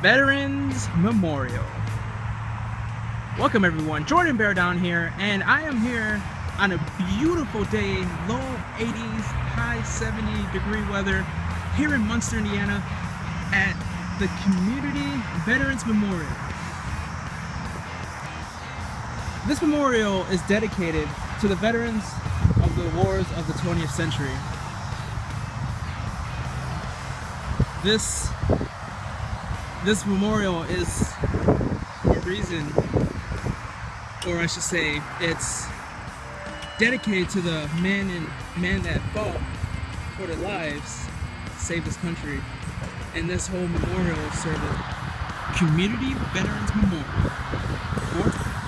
Veterans Memorial. Welcome everyone, Jordan Bear down here, and I am here on a beautiful day, low 80s, high 70-degree weather here in Munster, Indiana at the Community Veterans Memorial. This memorial is dedicated to the veterans of the wars of the 20th century. This memorial is a reason, or I should say, it's dedicated to the men that fought for their lives to save this country. And this whole memorial is served as Community Veterans Memorial.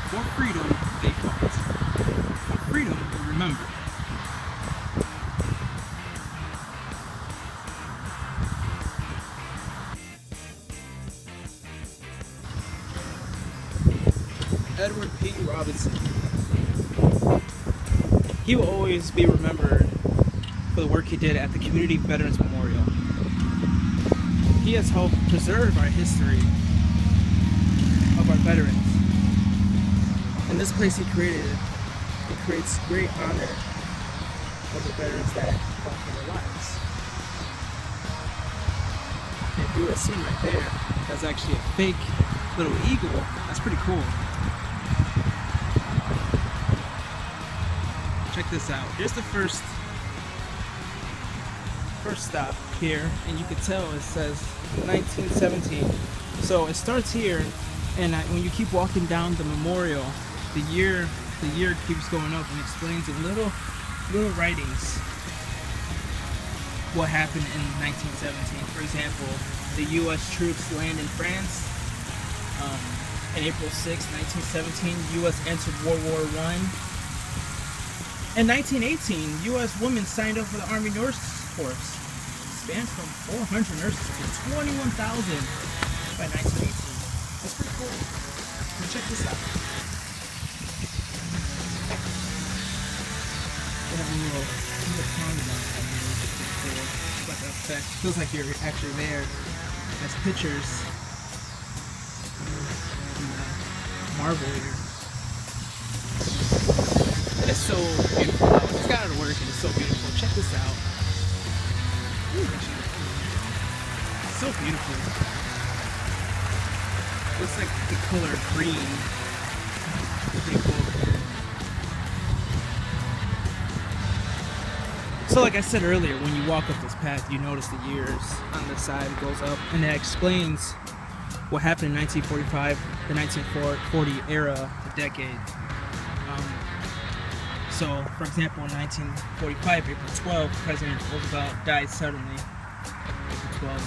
For freedom, they fought. For freedom, we remember. Edward P. Robinson. He will always be remembered for the work he did at the Community Veterans Memorial. He has helped preserve our history of our veterans. And this place he created, it creates great honor of the veterans that fought for their lives. If you would have seen right there, that's actually a fake little eagle. That's pretty cool. Check this out. Here's the first stop here, and you can tell it says 1917. So it starts here, and when you keep walking down the memorial, the year keeps going up and explains in little writings what happened in 1917. For example, the U.S. troops land in France. On April 6, 1917, U.S. entered World War I. In 1918, U.S. women signed up for the Army Nurse Corps. Spanned from 400 nurses to 21,000 by 1918. That's pretty cool. So check this out. They have a little pond down here. It's like an effect. Feels like you're actually there. As pictures. Marble here. It's so beautiful out. It's got out of work and it's so beautiful. Check this out. Ooh, it's so beautiful. Looks like the color green. Pretty cool. So like I said earlier, when you walk up this path, you notice the years on the side goes up, and it explains what happened in 1945, the 1940 era, the decade. So, for example, in 1945, April 12, President Roosevelt died suddenly. April 12,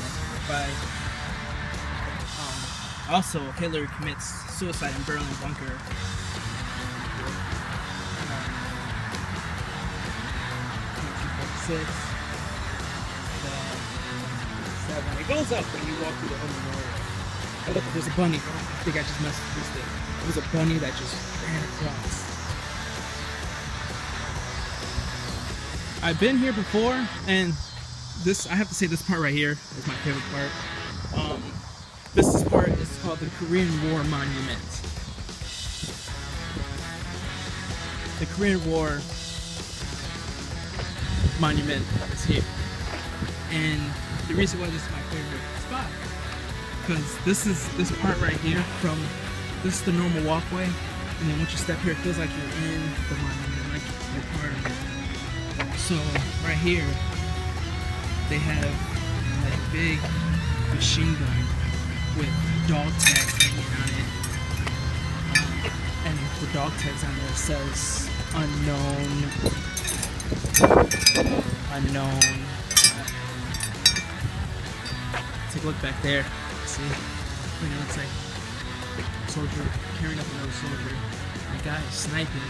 1945. Also, Hitler commits suicide in Berlin bunker. 1946. It goes up when you walk through the whole memorial. Oh, look, there's a bunny. I think I just messed with this. It was a bunny that just ran across. I've been here before, and I have to say, this part right here is my favorite part. This part is called the Korean War Monument. The Korean War Monument is here. And the reason why this is my favorite spot, because this part right here, this is the normal walkway, and then once you step here, it feels like you're in the monument, like you're part of it. So right here, they have like a big machine gun with dog tags hanging on it, and the dog tags on there says unknown. Take a look back there. See, it looks like a soldier carrying up another soldier. The guy is sniping.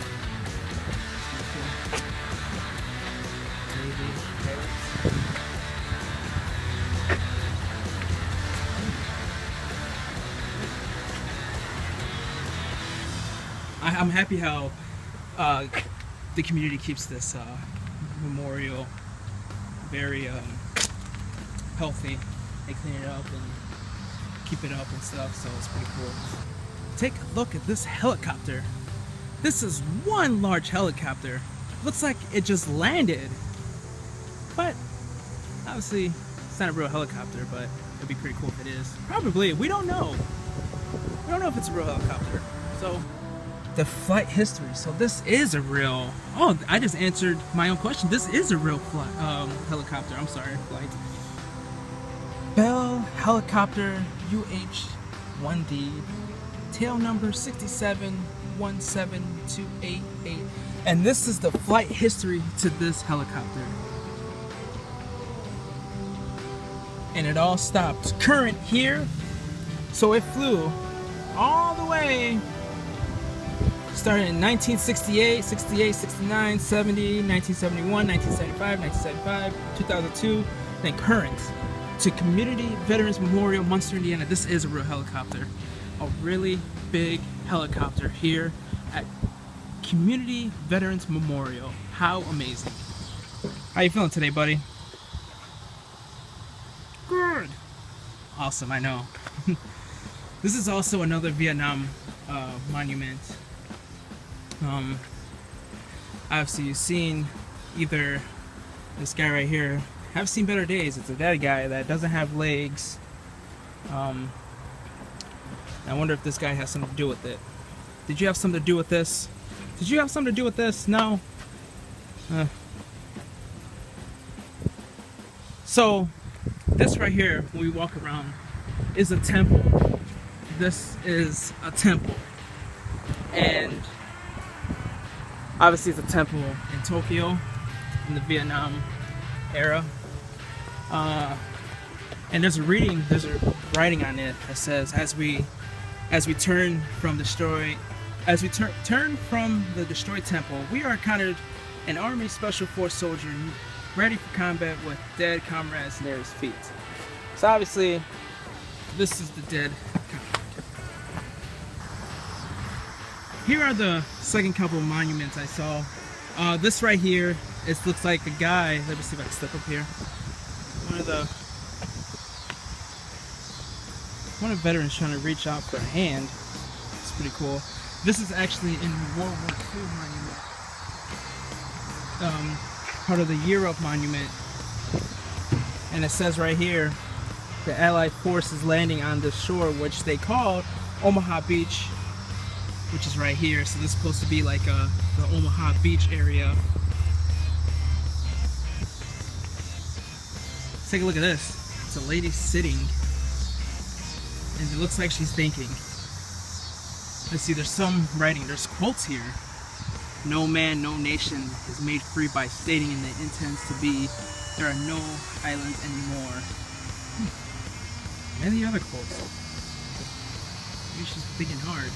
I'm happy how the community keeps this memorial very healthy. They clean it up and keep it up and stuff, so it's pretty cool. Take a look at this helicopter. This is one large helicopter. Looks like it just landed. But obviously it's not a real helicopter, but it'd be pretty cool if it is. Probably, we don't know. We don't know if it's a real helicopter. So the flight history. So this is a real, oh, I just answered my own question. This is a real helicopter. I'm sorry, flight. Bell Helicopter UH-1D, tail number 6717288. And this is the flight history to this helicopter. And it all stopped. Current here. So it flew all the way. Started in 1968, 68, 69, 70, 1971, 1975, 1975, 2002, then current to Community Veterans Memorial, Munster, Indiana. This is a real helicopter. A really big helicopter here at Community Veterans Memorial. How amazing. How you feeling today, buddy? Good. Awesome, I know. This is also another Vietnam monument. Obviously you've seen either this guy right here. I've seen better days. It's a dead guy that doesn't have legs. I wonder if this guy has something to do with it. Did you have something to do with this? Did you have something to do with this? No? So, this right here, when we walk around, is a temple. This is a temple. And obviously it's a temple in Tokyo in the Vietnam era. And there's a writing on it that says, as we turn from the destroyed temple, we are encountered an army special force soldier ready for combat with dead comrades near his feet. So obviously, this is the dead comrade. Here are the second couple of monuments I saw. This right here, it looks like a guy. Let me see if I can step up here. One of the veterans trying to reach out for a hand. It's pretty cool. This is actually in World War II monument. Part of the Europe monument. And it says right here, the Allied forces landing on the shore, which they called Omaha Beach, which is right here. So this is supposed to be like the Omaha Beach area. Let's take a look at this. It's a lady sitting, and it looks like she's thinking. Let's see, there's some writing, there's quotes here. No man, no nation is made free by stating in the intends to be. There are no islands anymore. And the other quotes. Maybe she's thinking hard.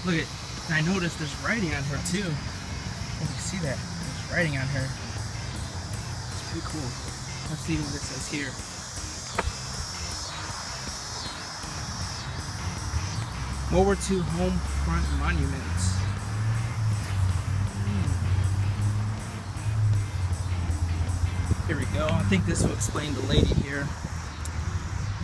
Look at, and I noticed there's writing on her too. Oh, you see that? There's writing on her. It's pretty cool. Let's see what it says here. World War II home front monuments. Here we go. I think this will explain the lady here.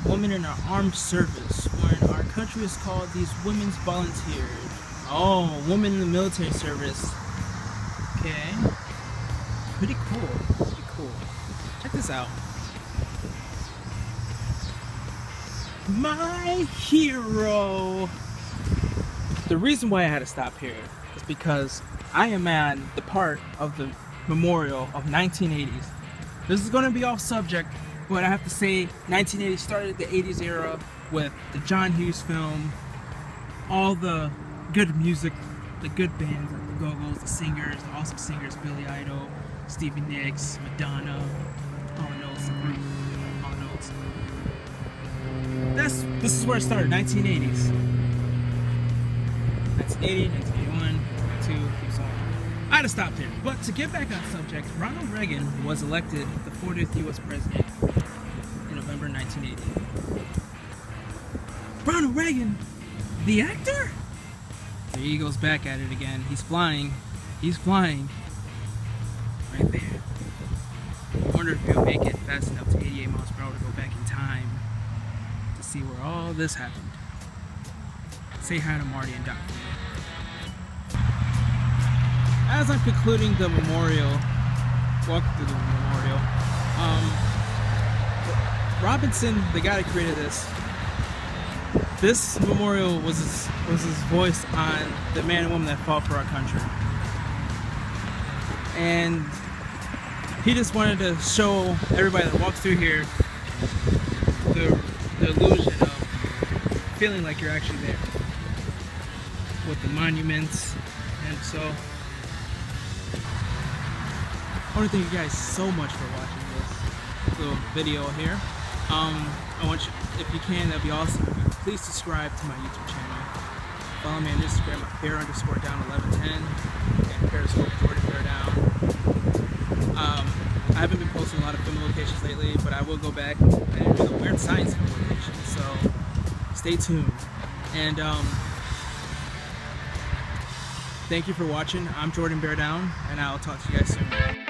Women in our armed service, or in our country is called these women's volunteers. Oh, women in the military service. Okay. Pretty cool. Pretty cool. Check this out. My hero. The reason why I had to stop here is because I am at the part of the memorial of 1980s. This is going to be off subject, but I have to say 1980 started the 80s era with the John Hughes film, all the good music, the good bands like the Go-Go's, the singers, the awesome singers, Billy Idol, Stevie Nicks, Madonna, Hall & Oates, the group, Hall & Oates. This is where it started, 1980s. 1980, 1981, 1982, keeps on. I had to stop there. But to get back on subject, Ronald Reagan was elected the 40th U.S. president in November 1980. Ronald Reagan, the actor? There he goes back at it again. He's flying. He's flying. Right there. I wonder if he'll make it fast enough to 88 miles per hour to go back in time to see where all this happened. Say hi to Marty and Doc. As I'm concluding the memorial, walking through the memorial, Robinson, the guy that created this memorial was his voice on the man and woman that fought for our country. And he just wanted to show everybody that walks through here the illusion of feeling like you're actually there with the monuments. And so I want to thank you guys so much for watching this little video here. I want you, if you can, that'd be awesome. Please subscribe to my YouTube channel. Follow me on Instagram at bear_down1110 and Periscope JordanBearDown. I haven't been posting a lot of film locations lately, but I will go back and do the weird science film locations, so stay tuned. And thank you for watching. I'm Jordan Bear Down, and I'll talk to you guys soon.